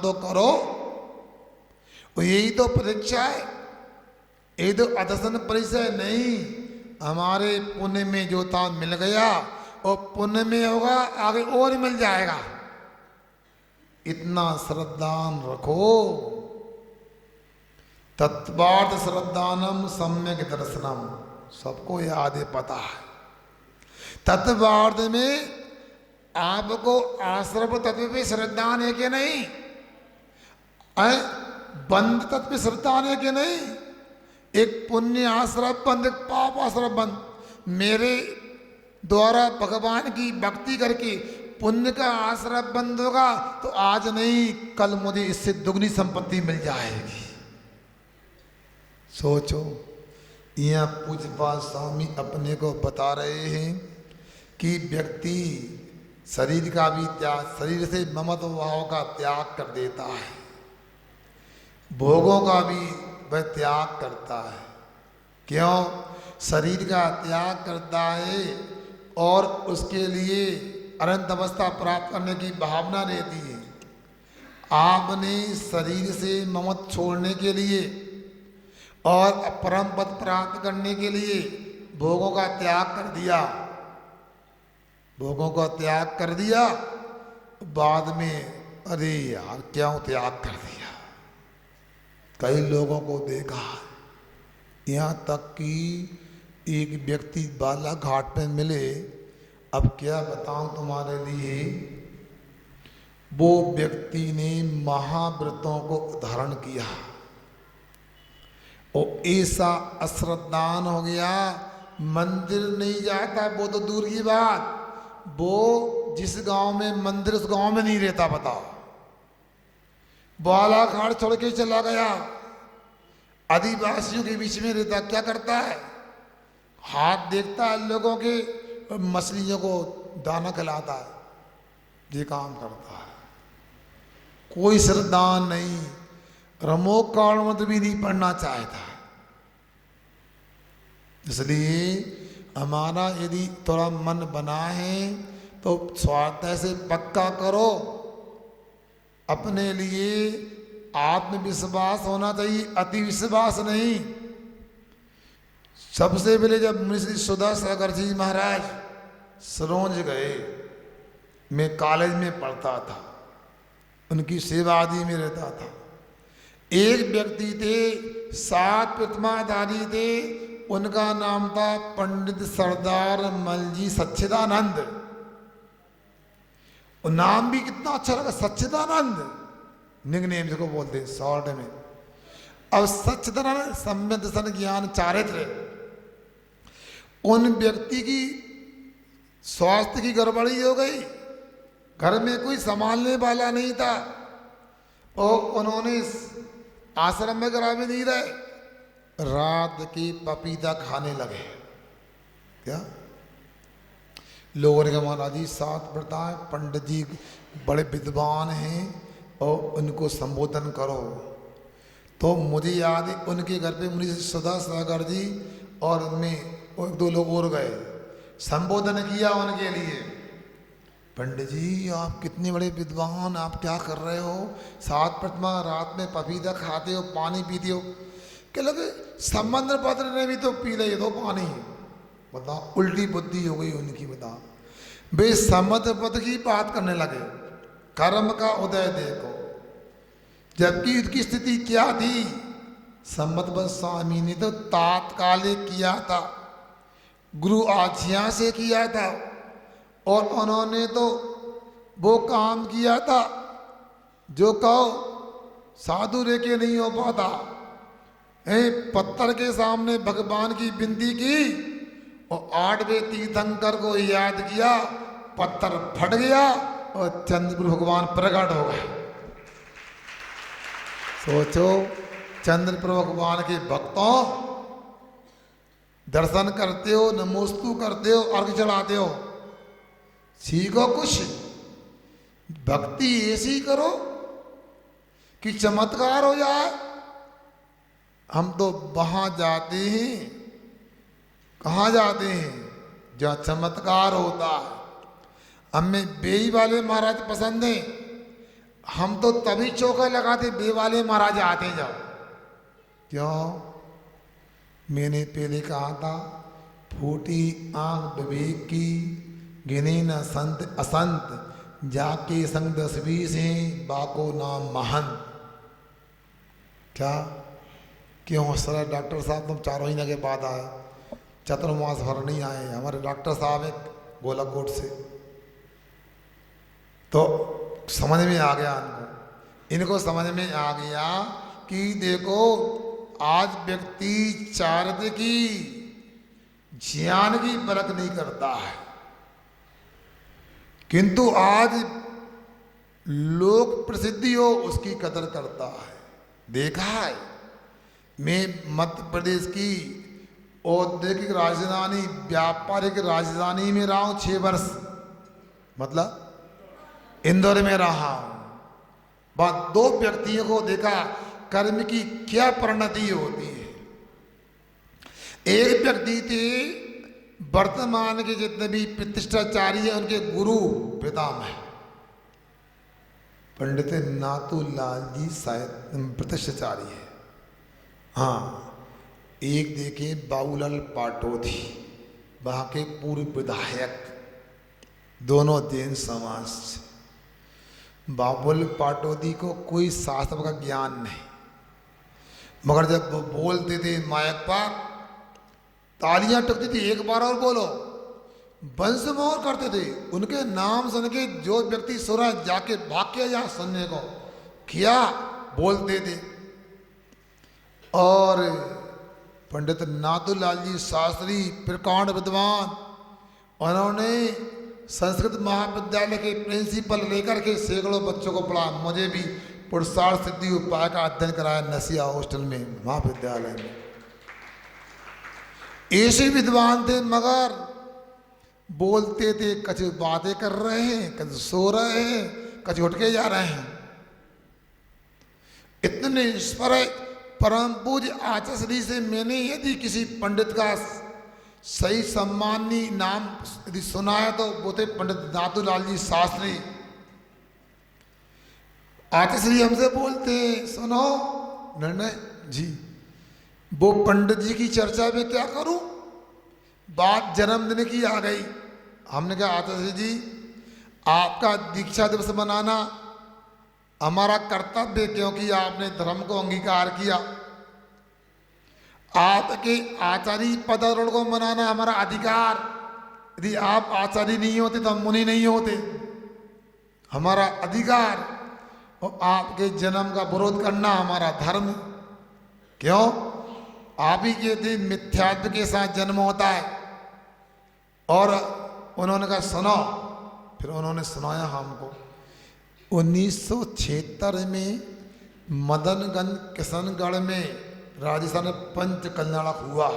तो करो। यही तो परीक्षा है, ये तो अदर्शन परिचय नहीं। हमारे पुण्य में जो था मिल गया और पुण्य में होगा आगे और मिल जाएगा। इतना श्रद्धान रखो। तत्वार्थ श्रद्धानम सम्यक दर्शनम, सबको याद है, पता है। तत्वार्थ में आपको आश्रम तत्व पे श्रद्धान है कि नहीं, बंध तत्व पे श्रद्धान है कि नहीं। एक पुण्य आश्रय बंध, एक पाप आश्रय बंध। मेरे द्वारा भगवान की भक्ति करके पुण्य का आश्रय बंद होगा तो आज नहीं कल मुझे इससे दुगनी संपत्ति मिल जाएगी। सोचो, यह पूज्यपाद स्वामी अपने को बता रहे हैं कि व्यक्ति शरीर का भी त्याग, शरीर से ममत्व भाव का त्याग कर देता है, भोगों का भी वह त्याग करता है। क्यों? शरीर का त्याग करता है और उसके लिए अनंत अवस्था प्राप्त करने की भावना रहती है। आपने शरीर से ममत्व छोड़ने के लिए और परम पद प्राप्त करने के लिए भोगों का त्याग कर दिया, भोगों का त्याग कर दिया। बाद में अरे यार क्यों त्याग कर दिया। कई लोगों को देखा, यहाँ तक कि एक व्यक्ति बालाघाट पे मिले, अब क्या बताऊं तुम्हारे लिए, वो व्यक्ति ने महाव्रतों को धारण किया और ऐसा अश्रद्धान हो गया, मंदिर नहीं जाता वो तो दूर की बात, वो जिस गांव में मंदिर उस गांव में नहीं रहता। बताओ, बालाघाट छोड़ के चला गया, आदिवासियों के बीच में रहता। क्या करता है? हाथ देखता है लोगों के, मछलियों को दाना खिलाता है, ये काम करता है। कोई श्रद्धा नहीं, रमोक काल मंत्र भी नहीं पढ़ना चाहता। इसलिए हमारा यदि थोड़ा मन बना है तो स्वार्थ से पक्का करो। अपने लिए आत्मविश्वास होना चाहिए, अति विश्वास नहीं। सबसे पहले जब मुनि श्री सुधा सागर जी महाराज सरोंज गए, मैं कॉलेज में पढ़ता था, उनकी सेवा आदि में रहता था। एक व्यक्ति थे, 7 प्रतिमाधारी थे, उनका नाम था पंडित सरदार मलजी सच्चिदानंद। और नाम भी कितना अच्छा लगा, सच्चिदानंद, निकनेम जिसको बोलते शॉर्ट में। अब सच्चिदानंद सम्यक दर्शन ज्ञान चारित्र, उन व्यक्ति की स्वास्थ्य की गड़बड़ी हो गई, घर में कोई संभालने वाला नहीं था और उन्होंने आश्रम में करा भी नहीं रहे, रात की पपीता खाने लगे। क्या लोगों ने कहा, महाराज जी 7 व्रता है, पंडित जी बड़े विद्वान हैं और उनको संबोधन करो। तो मुझे याद है उनके घर पे मुनि सुधा सागर जी और उनमें 1-2 लोग और गए, संबोधन किया उनके लिए। पंडित जी आप कितने बड़े विद्वान, आप क्या कर रहे हो, 7 प्रतिमा रात में पपीता खाते हो, पानी पीते हो। क्या लगे समुद्र पत्र ने भी तो पी ले दो पानी। बताओ, उल्टी बुद्धि हो गई उनकी। बताओ, वे समुद्र पत्र की बात करने लगे, कर्म का उदय देखो। जबकि उसकी स्थिति क्या थी, सम्मत स्वामी ने तो तात्कालिक किया था, गुरु आज्ञा से किया था और उन्होंने तो वो काम किया था जो कहो साधु रे के नहीं हो पाता। पत्थर के सामने भगवान की विनती की और 8वें तीर्थंकर को याद किया, पत्थर फट गया और चंद्रप्रभु भगवान प्रकट हो गए। सोचो, चंद्रप्रभु भगवान के भक्तों, दर्शन करते हो, नमोस्तु करते हो, अर्घ चढ़ाते हो, सीखो कुछ। भक्ति ऐसी करो कि चमत्कार हो जाए। हम तो वहां जाते हैं, कहाँ जाते हैं, जहाँ चमत्कार होता है। हमें बेई वाले महाराज पसंद हैं। हम तो तभी चौका लगाते बे वाले महाराज आते जाओ। क्यों? मैंने पहले कहा था, फूटी आंख विवेक की, गिने न संत असंत, जाके संग 10-20 हैं, बाको नाम महंत। क्या क्यों सर डॉक्टर साहब तुम 4 महीने के बाद आए, चतुर्मास भर नहीं आए? हमारे डॉक्टर साहब एक गोलाकोट से, तो समझ में आ गया इनको समझ में आ गया कि देखो आज व्यक्ति चारित्र की ज्ञान की परख नहीं करता है, किंतु आज लोक प्रसिद्धि हो उसकी कदर करता है। देखा है, मैं मध्य प्रदेश की औद्योगिक राजधानी, व्यापारिक राजधानी में रहा हूं 6 वर्ष, मतलब इंदौर में रहा हूं। बाद 2 व्यक्तियों को देखा कर्म की क्या परिणति होती है। एक व्यक्ति थे वर्तमान के जितने भी प्रतिष्ठाचारी है उनके गुरु पितामह पंडित नाथूलाल जी शायद प्रतिष्ठाचारी है। हाँ, एक देखे बाबूलाल पाटोदी, वहां के पूर्व विधायक, दोनों जैन समाज से। बाबुल पाटोदी को कोई शास्त्र का ज्ञान नहीं, मगर जब वो बोलते थे माइक पर तालियां टकती थी, एक बार और बोलो, वंश मोहर करते थे। उनके नाम सुन के जो व्यक्ति सुरा जाके भाग के यहाँ सुनने को क्या बोलते थे। और पंडित नाथूलाल जी शास्त्री प्रकांड विद्वान, उन्होंने संस्कृत महाविद्यालय के प्रिंसिपल लेकर के सैकड़ों बच्चों को पढ़ा। मुझे भी पुरुषार्थ सिद्धि उपाय का अध्ययन कराया नसिया हॉस्टल में, महाविद्यालय में। ऐसे विद्वान थे, मगर बोलते थे कछ बातें कर रहे हैं, कछ सो रहे हैं, कछ उठ के जा रहे हैं। इतने इस पर परम पूज्य आचार्य श्री से मैंने यदि किसी पंडित का सही सम्मानी नाम यदि सुना है तो वो थे पंडित नाथूलाल जी शास्त्री। आचार्य श्री हमसे बोलते हैं, सुनो निर्णय जी, वो पंडित जी की चर्चा में क्या करूं, बात जन्मदिन की आ गई। हमने कहा आचार्य जी आपका दीक्षा दिवस मनाना हमारा कर्तव्य, क्योंकि आपने धर्म को अंगीकार किया। आपके आचार्य पदारोहण को मनाना हमारा अधिकार, यदि आप आचार्य नहीं होते तो हम मुनि नहीं होते, हमारा अधिकार। और आपके जन्म का विरोध करना हमारा धर्म। क्यों? आप ही कहते मिथ्यात्व के साथ जन्म होता है। और उन्होंने कहा सुनो, फिर उन्होंने सुनाया हमको। 1976 में मदनगंज किशनगढ़ में राजस्थान में पंच कल्याणक हुआ।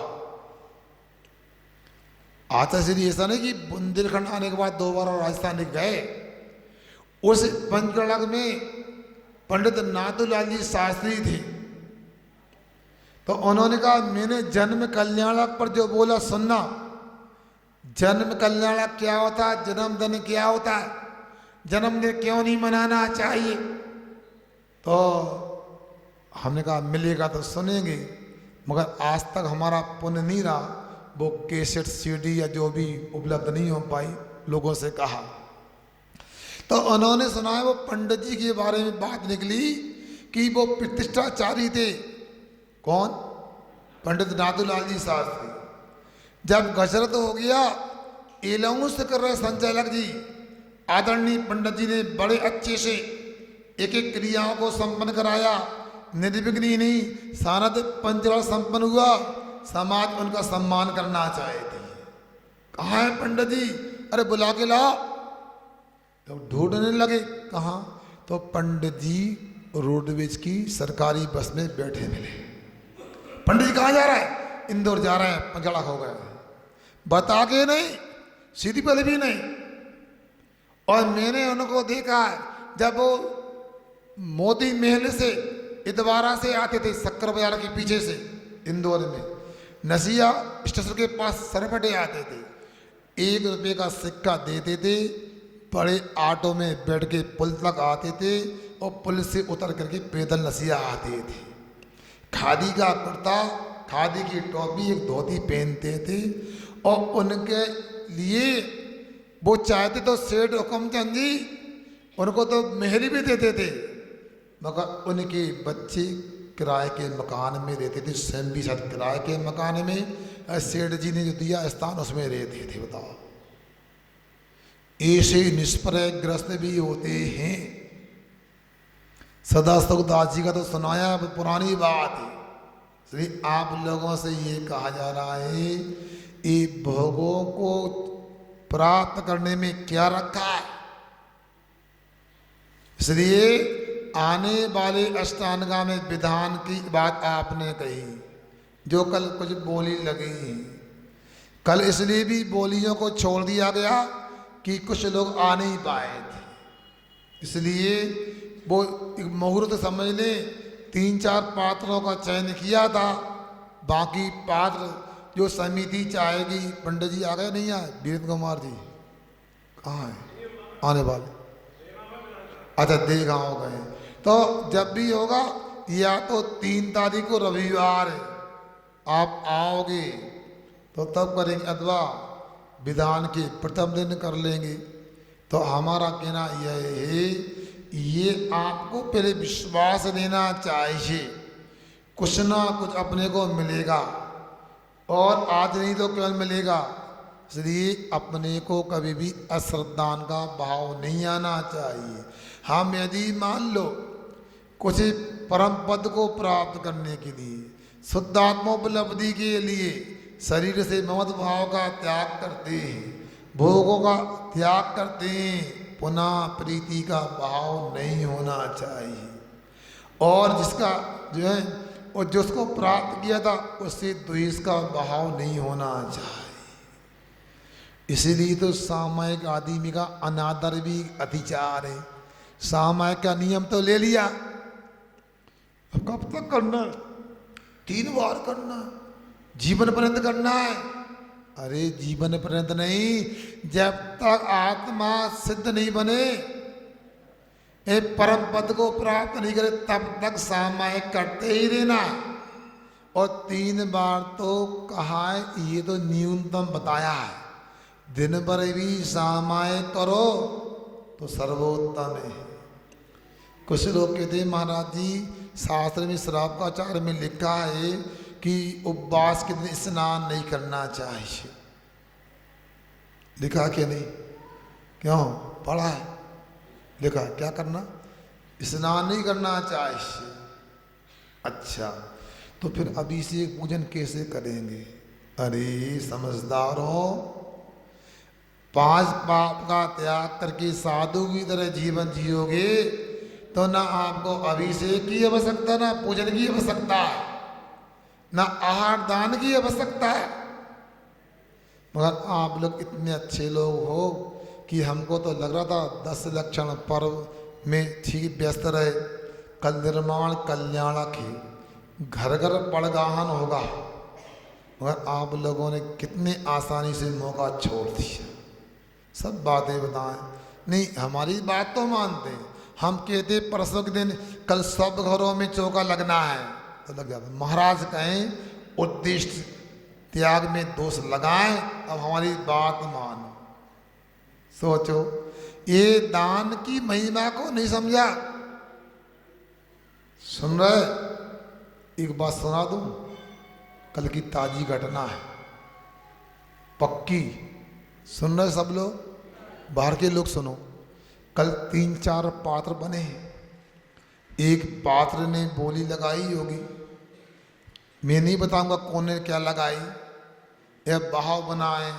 आचार्य श्री ऐसा नहीं कि बुंदेलखंड आने के बाद 2 बार राजस्थान गए। उस पंचकल्याणक में पंडित नाथूलाल जी शास्त्री थे, तो उन्होंने कहा मैंने जन्म कल्याणक पर जो बोला सुनना। जन्म कल्याणक क्या होता है, जन्मदिन क्या होता है, जन्मदिन क्यों नहीं मनाना चाहिए। तो हमने कहा मिलेगा तो सुनेंगे, मगर आज तक हमारा पुण्य नहीं रहा, वो कैसेट सीडी या जो भी उपलब्ध नहीं हो पाई, लोगों से कहा। तो उन्होंने सुनाया वो पंडित जी के बारे में बात निकली कि वो प्रतिष्ठाचारी थे। कौन? पंडित नाथूलाल जी शास्त्री। जब गजरत हो गया, एलाउंस कर रहे संचालक जी, आदरणीय पंडित जी ने बड़े अच्छे से एक एक क्रियाओं को संपन्न कराया, निर्विघ्न ही नहीं, सानद पंचवार संपन्न हुआ। समाज उनका सम्मान करना चाहती है। कहाँ है पंडित जी? अरे बुला के लाओ। तो ढूंढने लगे, कहाँ? तो पंडित जी रोडवेज की सरकारी बस में बैठे मिले। पंडित जी कहाँ जा रहा है? इंदौर जा रहे हैं। पंचड़ा हो गया, बता के नहीं, सीधी पल भी नहीं। और मैंने उनको देखा जब वो मोती महल से इतवारा से आते थे, शक्कर बाजार के पीछे से इंदौर में, नसिया स्टेशन के पास सरपटे आते थे, 1 रुपये का सिक्का देते थे, बड़े ऑटो में बैठ के पुल तक आते थे, और पुल से उतर करके पैदल नसिया आते थे। खादी का कुर्ता, खादी की टोपी, एक धोती पहनते थे और उनके लिए वो चाहते तो सेठ हुक्मचंद जी उनको तो मेहरी भी देते थे, मगर उनके बच्चे किराए के मकान में रहते थे। स्वयं भी शायद किराए के मकान में सेठ जी ने जो दिया स्थान उसमें रहते थे। बताओ, ऐसे निष्प्रयग्रस्त भी होते हैं। सदा सुखदास जी का तो सुनाया पुरानी बात है। इसलिए आप लोगों से ये कहा जा रहा है, ये भोगों को प्राप्त करने में क्या रखा है। इसलिए आने वाले अष्टांगामी विधान की बात आपने कही, जो कल कुछ बोली लगी। कल इसलिए भी बोलियों को छोड़ दिया गया कि कुछ लोग आ नहीं पाए थे, इसलिए वो एक मुहूर्त समझ ले 3-4 पात्रों का चयन किया था। बाकी पात्र जो समिति चाहेगी, पंडित जी आ गए नहीं आए? वीरेंद्र कुमार जी कहाँ है? आने वाले, अच्छा देखा हो गए। तो जब भी होगा, या तो 3 तारीख को रविवार है, आप आओगे तो तब करेंगे, अथवा विधान के प्रथम दिन कर लेंगे। तो हमारा कहना यह है, ये आपको पहले विश्वास लेना चाहिए, कुछ ना कुछ अपने को मिलेगा, और आज नहीं तो केवल मिलेगा। इसलिए अपने को कभी भी अश्रद्धान का भाव नहीं आना चाहिए। हम यदि मान लो कुछ परम पद को प्राप्त करने के लिए, शुद्धात्मोपलब्धि के लिए शरीर से ममत भाव का त्याग करते हैं, भोगों का त्याग करते हैं, पुनः प्रीति का भाव नहीं होना चाहिए। और जिसका जो है, और जिसको प्राप्त किया था उससे द्वेष का भाव नहीं होना चाहिए। इसीलिए तो सामायिक आदमी का अनादर भी अतिचार है। सामायिक का नियम तो ले लिया, अब कब तक करना? 3 बार करना, जीवन पर्यंत करना है। अरे जीवन पर्यंत नहीं, जब तक आत्मा सिद्ध नहीं बने, एक परम पद को प्राप्त नहीं करे, तब तक सामायिक करते ही रहना। और 3 बार तो कहा है, ये तो न्यूनतम बताया है। दिन भर भी सामायिक करो तो सर्वोत्तम है। कुछ लोग कहते हैं, महाराज जी शास्त्र में श्राप का आचार में लिखा है कि उपवास के दिन स्नान नहीं करना चाहिए। लिखा क्या नहीं? क्यों पढ़ा है? लिखा क्या करना? स्नान नहीं करना चाहिए। अच्छा, तो फिर अभिषेक पूजन कैसे करेंगे? अरे समझदार हो, 5 पाप का त्याग करके साधु की तरह जीवन जियोगे तो ना आपको अभिषेक की आवश्यकता, ना पूजन की आवश्यकता, ना आहार दान की आवश्यकता है। मगर आप लोग इतने अच्छे लोग हो कि हमको तो लग रहा था 10 लक्षण पर्व में ठीक व्यस्त रहे। कल निर्माण कल्याण की घर घर बड़गाहन होगा, मगर आप लोगों ने कितने आसानी से मौका छोड़ दिया। सब बातें बताएं, नहीं हमारी बात तो मानते हैं। हम कहते परसों के दिन कल सब घरों में चौका लगना है, तो लग जाता। महाराज कहें उद्दिष्ट त्याग में दोष लगाएं, अब हमारी बात मानो। सोचो, ये दान की महिमा को नहीं समझा। सुन रहे? एक बात सुना दूं, कल की ताजी घटना है, पक्की। सुन रहे सब लोग? बाहर के लोग सुनो। कल 3-4 पात्र बने। एक पात्र ने बोली लगाई होगी, मैं नहीं बताऊंगा कौन ने क्या लगाई। यह भाव बनाए,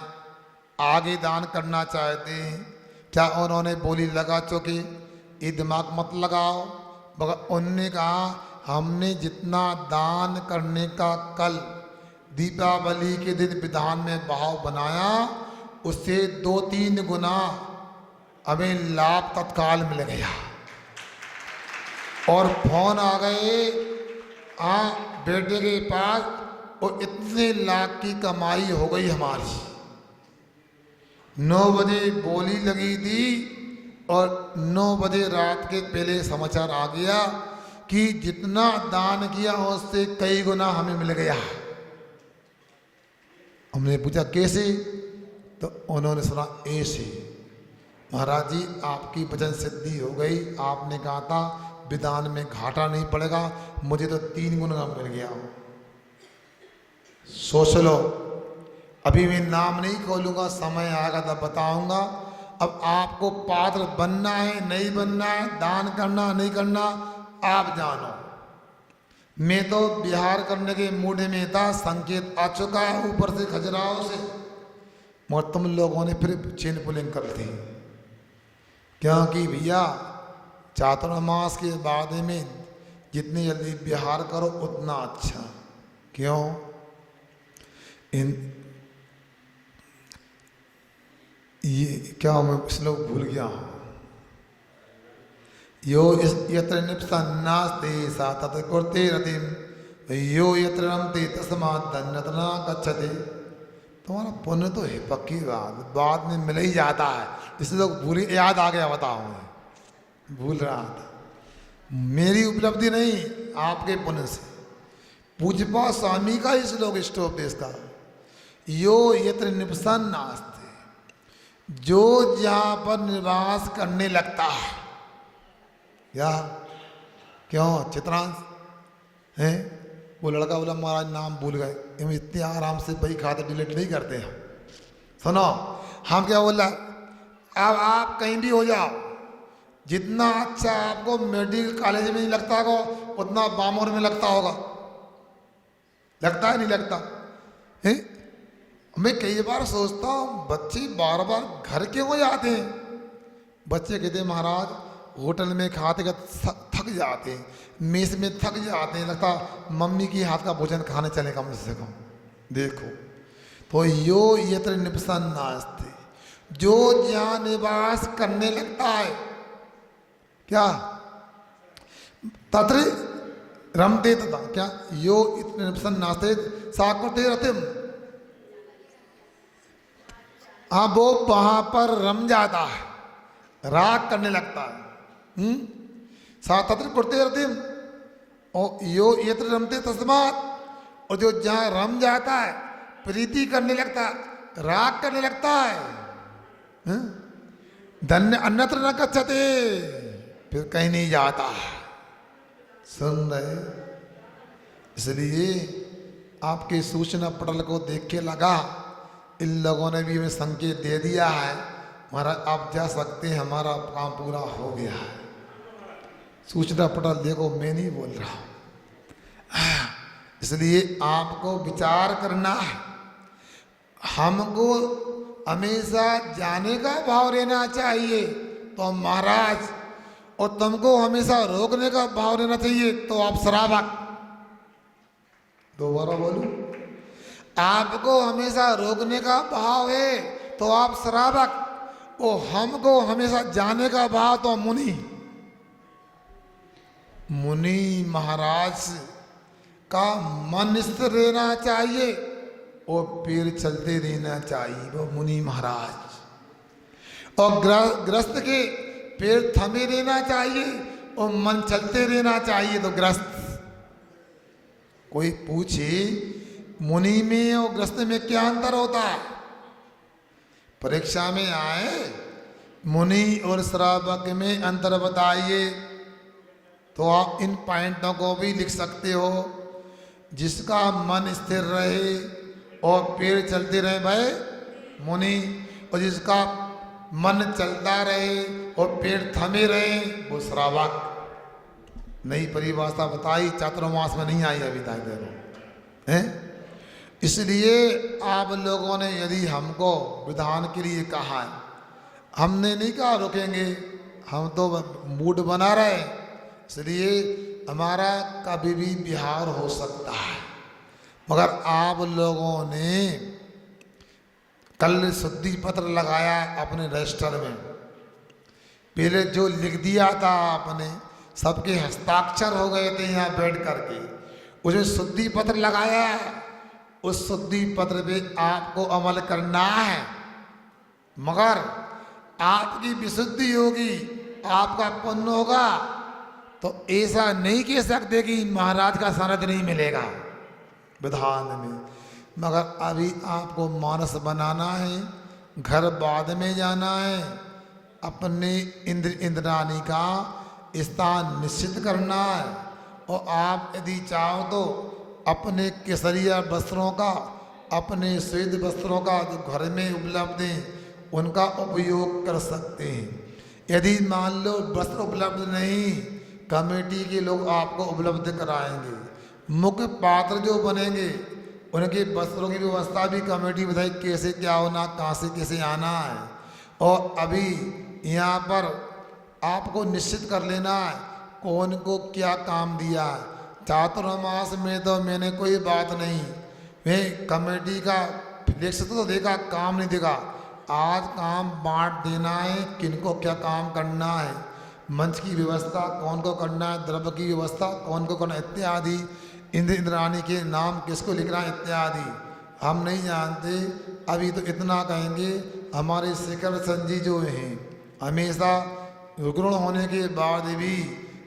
आगे दान करना चाहते हैं, क्या उन्होंने बोली लगा चुके? ये दिमाग मत लगाओ। मगर उनने कहा हमने जितना दान करने का कल दीपावली के दिन विधान में भाव बनाया, उससे 2-3 गुना हमें लाभ तत्काल मिल गया। और फोन आ गए बेटे के पास, और इतने लाख की कमाई हो गई हमारी। 9 बजे बोली लगी थी और 9 बजे रात के पहले समाचार आ गया कि जितना दान किया उससे कई गुना हमें मिल गया। हमने पूछा कैसे, तो उन्होंने सुना ऐसे, महाराज जी आपकी वचन सिद्धि हो गई, आपने कहा था विधान में घाटा नहीं पड़ेगा, मुझे तो 3 गुना मिल गया। सोच लो, अभी मैं नाम नहीं खोलूंगा, समय आएगा तब बताऊंगा। अब आपको पात्र बनना है नहीं बनना है, दान करना नहीं करना, आप जानो। मैं तो बिहार करने के मूड में था, संकेत आ चुका है ऊपर से खजुराहो से, मगर तुम लोगों ने फिर चेन पुलिंग कर दी, क्योंकि भैया चातुर्मास के बाद में जितनी जल्दी बिहार करो उतना अच्छा। क्यों? ये क्या मैं श्लोक भूल गया हूँ। यो यत्र निप्सन्नास्ते सा तत् कुर्ते रतिम, यो यत्र रमते तस्मात् धन्यतना गच्छते। तुम्हारा पुण्य तो है पक्की बात, बाद में मिल ही जाता है, इसलिए लोग भूल, याद आ गया, बताओ मैं भूल रहा था। मेरी उपलब्धि नहीं, आपके पुण्य से। पूजपा स्वामी का ही श्लोक स्टोप इसका, यो यत्र निप्सन्नास्ते, जो जहाँ पर निवास करने लगता है। क्या? क्यों चित्रांश है? वो लड़का बोला महाराज नाम भूल गए, हम इतने आराम से भाई खाते डिलीट नहीं करते हैं। सुनो, हम क्या बोला, अब आप कहीं भी हो जाओ, जितना अच्छा आपको मेडिकल कॉलेज में नहीं लगता होगा उतना बामोर में लगता होगा। लगता है नहीं लगता है? मैं कई बार सोचता हूँ बच्चे बार बार घर क्यों हो जाते हैं। बच्चे कहते हैं महाराज होटल में खाते थक जाते हैं, मेस में थक जाते हैं, लगता मम्मी की हाथ का भोजन खाने चले कम से कम। देखो तो यो यत्र निप्सन्नास्ते, जो जहाँ निवास करने लगता है, क्या तत्र रमते तथा, क्या यो इतने निप्सन्नास्ते सा कुर्ते रतिम, हाँ वो वहां पर रम जाता है, राग करने लगता है। सा तत्र कुर्ते रतिम, और यो यत्र रमते तस्मात्, और जो जहाँ रम जाता है, प्रीति करने लगता है, राग करने लगता है, धन्य अन्यत्र न गच्छते, फिर कहीं नहीं जाता। सुन रहे? इसलिए आपके सूचना पटल को देख के लगा इन लोगों ने भी हमें संकेत दे दिया है, महाराज आप जा सकते हैं, हमारा काम पूरा हो गया है। सूचना पटल देखो, मैं नहीं बोल रहा हूं। इसलिए आपको विचार करना है, हमको हमेशा जाने का भाव रहना चाहिए तो महाराज, और तुमको हमेशा रोकने का भाव रहना चाहिए तो आप श्रावक। दोबारा बोलूं, आपको हमेशा रोकने का भाव है तो आप श्रावक, और हमको हमेशा जाने का भाव तो मुनि। मुनि महाराज का मन स्थिर रहना चाहिए और पैर चलते रहना चाहिए, वो मुनि महाराज। और ग्रस्त के पैर थमे रहना चाहिए और मन चलते रहना चाहिए तो ग्रस्त। कोई पूछे मुनि में और ग्रस्त में क्या अंतर होता है? परीक्षा में आए मुनि और श्रावक में अंतर बताइए, तो आप इन पॉइंटों को भी लिख सकते हो। जिसका मन स्थिर रहे और पैर चलते रहे भाई मुनि, और जिसका मन चलता रहे और पैर थमे रहे वो श्रावक। नई परिभाषा बताई, चातुर्मास में नहीं आई अभी तक देखो हैं। इसलिए आप लोगों ने यदि हमको विधान के लिए कहा है, हमने नहीं कहा रुकेंगे, हम तो मूड बना रहे, इसलिए हमारा कभी भी बिहार हो सकता है। मगर आप लोगों ने कल शुद्धि पत्र लगाया अपने रजिस्टर में, पहले जो लिख दिया था आपने, सबके हस्ताक्षर हो गए थे यहाँ बैठ करके, उसे शुद्धि पत्र लगाया, उस शुद्धि पत्र पे आपको अमल करना है। मगर आपकी विशुद्धि होगी, आपका पुण्य होगा, तो ऐसा नहीं कह सकते कि महाराज का सनद नहीं मिलेगा विधान में। मगर अभी आपको मानस बनाना है, घर बाद में जाना है, अपने इंद्राणी का स्थान निश्चित करना है। और आप यदि चाहो तो अपने केसरिया वस्त्रों का, अपने श्वेत वस्त्रों का जो घर में उपलब्ध हैं उनका उपयोग कर सकते हैं। यदि मान लो वस्त्र उपलब्ध नहीं, कमेटी के लोग आपको उपलब्ध कराएंगे। मुख्य पात्र जो बनेंगे उनके वस्त्रों की व्यवस्था भी कमेटी बताए कैसे क्या होना, कहाँ से कैसे आना है। और अभी यहाँ पर आपको निश्चित कर लेना है कौन को क्या काम दिया है। चातुर्मास में तो मैंने कोई बात नहीं, मैं कमेटी का फ्लेक्स तो देखा, काम नहीं देखा। आज काम बांट देना है, किनको क्या काम करना है, मंच की व्यवस्था कौन को करना है, द्रव्य की व्यवस्था कौन को करना इत्यादि, इंद्राणी के नाम किसको लिखना है इत्यादि हम नहीं जानते। अभी तो इतना कहेंगे, हमारे शिखर संजी जो हैं हमेशा रुग्ण होने के बाद भी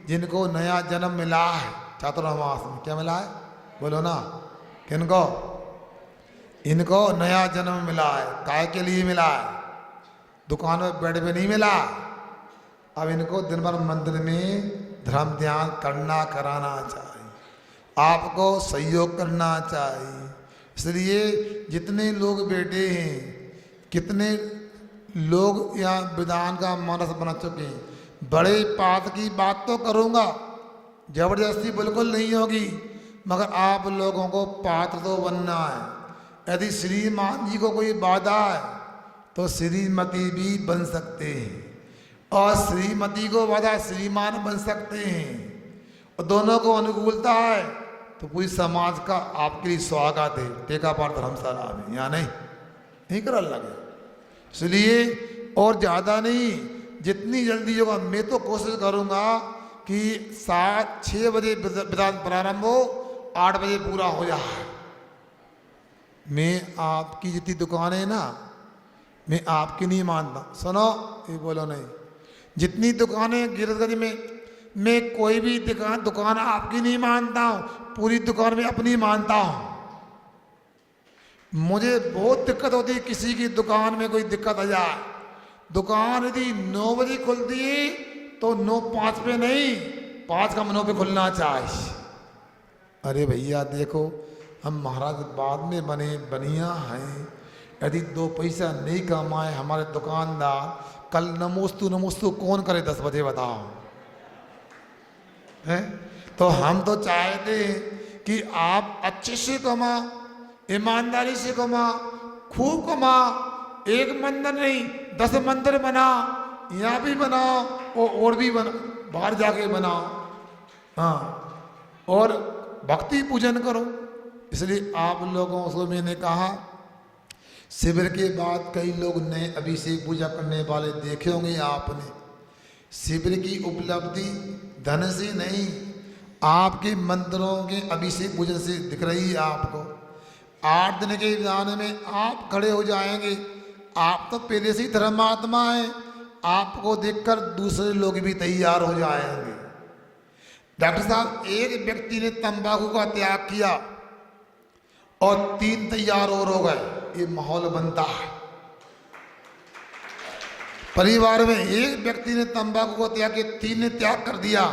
जिनको नया जन्म मिला है चातुर्मास में, क्या मिला है बोलो ना, किनको? इनको नया जन्म मिला है। काय के लिए मिला है? दुकान में बेड पे नहीं मिला। अब इनको दिन भर मंदिर में धर्म ध्यान करना कराना चाहिए, आपको सहयोग करना चाहिए। इसलिए जितने लोग बैठे हैं, कितने लोग यहाँ विधान का मानस बना चुके हैं, बड़े पात की बात तो करूँगा, जबरदस्ती बिल्कुल नहीं होगी, मगर आप लोगों को पात्र तो बनना है। यदि श्रीमान जी को कोई बाधा है तो श्रीमती भी बन सकते हैं, और श्रीमती को बाधा श्रीमान बन सकते हैं, और दोनों को अनुकूलता है तो पूरी समाज का आपके लिए स्वागत है टेकापार धर्मशाला में। यहाँ नहीं कर लगे, इसलिए और ज़्यादा नहीं, जितनी जल्दी होगा। मैं तो कोशिश करूँगा कि 7-6 बजे विधान प्रारंभ हो, 8 बजे पूरा हो जाए। मैं आपकी जितनी दुकानें है ना, मैं आपकी नहीं मानता, सुनो ये बोलो नहीं, जितनी दुकानें गिरदगंज में, मैं कोई भी दुकान आपकी नहीं मानता हूँ, पूरी दुकान में अपनी मानता हूँ। मुझे बहुत दिक्कत होती है किसी की दुकान में कोई दिक्कत आ जाए। दुकान यदि 9 बजे खुलती है तो 9:05 पे नहीं, 5:09 पे खुलना चाहिए। अरे भैया देखो, हम महाराज बाद में बने बनिया हैं, यदि 2 पैसा नहीं कमाए हमारे दुकानदार, कल नमोस्तु कौन करे 10 बजे बताओ? हैं? तो हम तो चाहते हैं कि आप अच्छे से कमा, ईमानदारी से कमा, खूब कमा। एक मंदिर नहीं 10 मंदिर बना, यहाँ भी बनाओ और भी बना, बाहर जाके बनाओ, हाँ, और भक्ति पूजन करो। इसलिए आप लोगों को मैंने कहा, शिविर के बाद कई लोग नए अभिषेक पूजा करने वाले देखे होंगे आपने। शिविर की उपलब्धि धन से नहीं, आपके मंदिरों के अभिषेक पूजन से दिख रही है आपको। 8 दिन के विधान में आप खड़े हो जाएंगे। आप तो पहले से ही धर्मात्मा हैं, आपको देखकर दूसरे लोग भी तैयार हो जाएंगे। डॉक्टर साहब, एक व्यक्ति ने तंबाकू का त्याग किया और 3 तैयार और हो गए, ये माहौल बनता है। परिवार में एक व्यक्ति ने तंबाकू को त्याग किया, 3 ने त्याग कर दिया।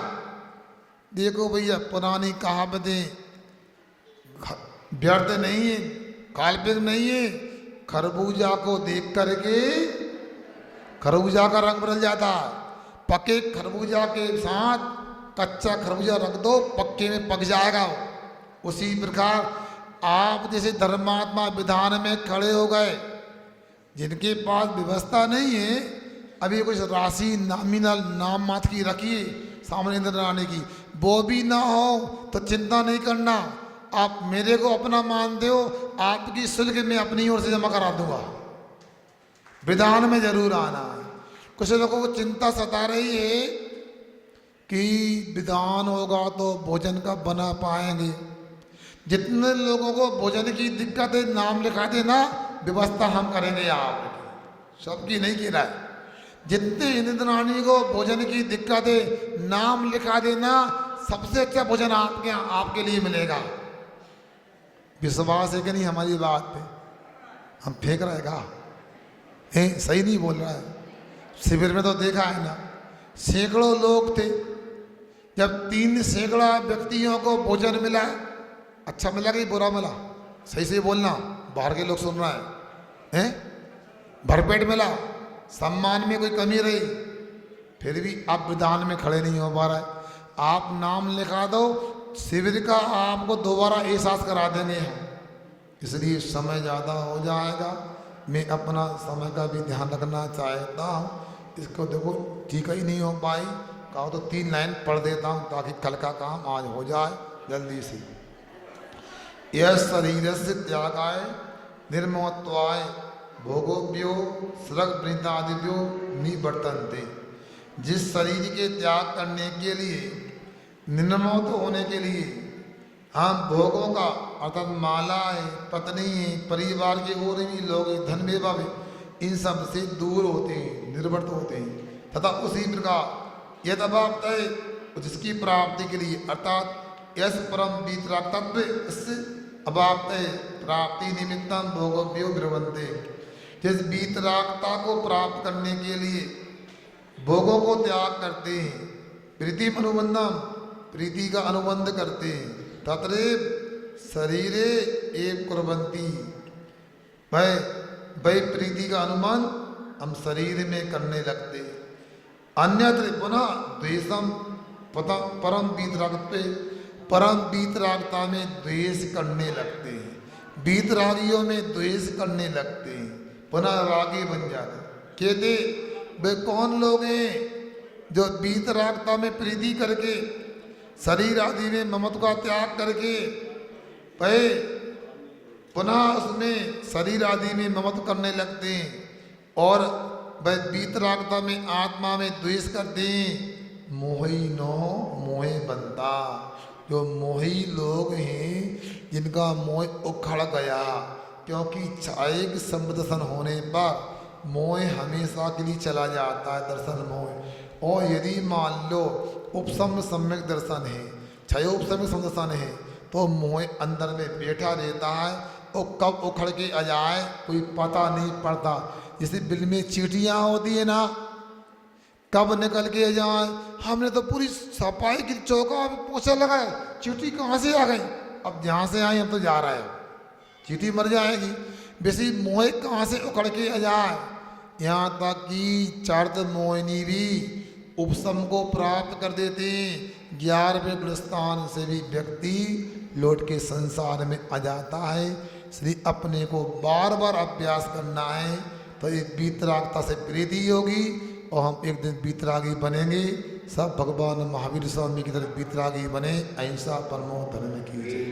देखो भैया, पुरानी कहावतें व्यर्थ नहीं है, काल्पनिक नहीं है। खरबूजा को देख करके खरबूजा का रंग बदल जाता है। पके खरबूजा के साथ कच्चा खरबूजा रख दो, पक्के में पक जाएगा। उसी प्रकार आप जैसे धर्मात्मा विधान में खड़े हो गए, जिनके पास व्यवस्था नहीं है, अभी कुछ राशि नॉमिनल नाम मात्र की रखिए सामने इंद्र आने की, वो भी ना हो तो चिंता नहीं करना। आप मेरे को अपना मानते हो, आपकी शुल्क मैं अपनी ओर से जमा करा दूंगा। विधान में जरूर आना है। कुछ लोगों को चिंता सता रही है कि विधान होगा तो भोजन कब बना पाएंगे। जितने लोगों को भोजन की दिक्कत है, नाम लिखा देना, व्यवस्था हम करेंगे। आप सबकी नहीं कह रहा है, जितने इंद्राणी को भोजन की दिक्कत है, नाम लिखा देना, सबसे अच्छा भोजन आपके लिए मिलेगा। विश्वास है कि नहीं हमारी बात पे? हम फेंक रहेगा सही नहीं बोल रहा है। शिविर में तो देखा है ना, सैकड़ों लोग थे, जब 3 सैकड़ा व्यक्तियों को भोजन मिला, अच्छा मिला कि बुरा मिला? सही से बोलना, बाहर के लोग सुन रहा है, भरपेट मिला, सम्मान में कोई कमी रही, फिर भी आप विधान में खड़े नहीं हो पा रहे। आप नाम लिखा दो, शिविर का आपको दोबारा एहसास करा देंगे हम। इसलिए समय ज़्यादा हो जाएगा, मैं अपना समय का भी ध्यान रखना चाहता हूँ। इसको देखो ठीक ही नहीं हो पाई, कहो तो 3 लाइन पढ़ देता हूँ ताकि कल का काम आज हो जाए जल्दी से। यह शरीर से त्यागाय निर्मोत्वाय भोगोप्यो सृग वृंदादिव्यो निवर्तन्ते। जिस शरीर के त्याग करने के लिए, निर्मोत होने के लिए हम भोगों का अर्थात माला है, पत्नी है, परिवार के और भी लोग, धन वैभव, इन सब से दूर होते हैं, निर्वर्त होते हैं। तथा उसी प्रकार यद अभाव तय जिसकी प्राप्ति के लिए अर्थात यस परम वीतराग तत्व इससे अभाव तय प्राप्ति निमित्तम भोगव्यो ब्रवंते। जिस वीतरागता को प्राप्त करने के लिए भोगों को त्याग करते हैं, प्रीति अनुबंधम प्रीति का अनुबंध करते हैं, तत्रेव शरीरे एव कुर्वन्ति। भाई प्रीति का अनुमान हम शरीर में करने लगते, अन्यत्र पुनः द्वेषम परम वीतरागत्वे, परम वीतरागता में द्वेष करने लगते हैं, वीतरागियों में द्वेष करने लगते हैं, पुनः रागी बन जाते। कहते वे कौन लोग हैं जो वीतरागता में प्रीति करके, शरीर आदि में ममत्व का त्याग करके भाई पुनः उसमें शरीर आदि में ममत्व करने लगते हैं और वह वीतरागता में आत्मा में द्वेष करते हैं। मोही नो मोहे बनता। जो मोही लोग हैं जिनका मोह उखड़ गया, क्योंकि छायक संदर्शन होने पर मोह हमेशा के लिए चला जाता है, दर्शन मोह। और यदि मान लो उपसम सम्यक दर्शन है, क्षयोपसम्यक दर्शन है, तो मोह अंदर में बैठा रहता है और कब उखड़ के आ जाए कोई पता नहीं पड़ता। जैसे बिल में चींटियाँ होती है ना, कब निकल के आ जाए। हमने तो पूरी सफाई की चौका पोछा लगाए, चींटी कहाँ से आ गई? अब जहाँ से आई हम तो जा रहे हैं, चींटी मर जाएगी। वैसे मोह कहाँ से उखड़ के आ जाए, यहाँ तक कि चार्द मोहिनी भी उपसम को प्राप्त कर देते हैं। 11वें गुणस्थान से भी व्यक्ति लौट के संसार में आ जाता है। इसलिए अपने को बार बार अभ्यास करना है, तो एक वीतरागता से प्रीति होगी और हम एक दिन वीतरागी बनेंगे। सब भगवान महावीर स्वामी की तरह वीतरागी बने। अहिंसा परमो धर्म कीजिए।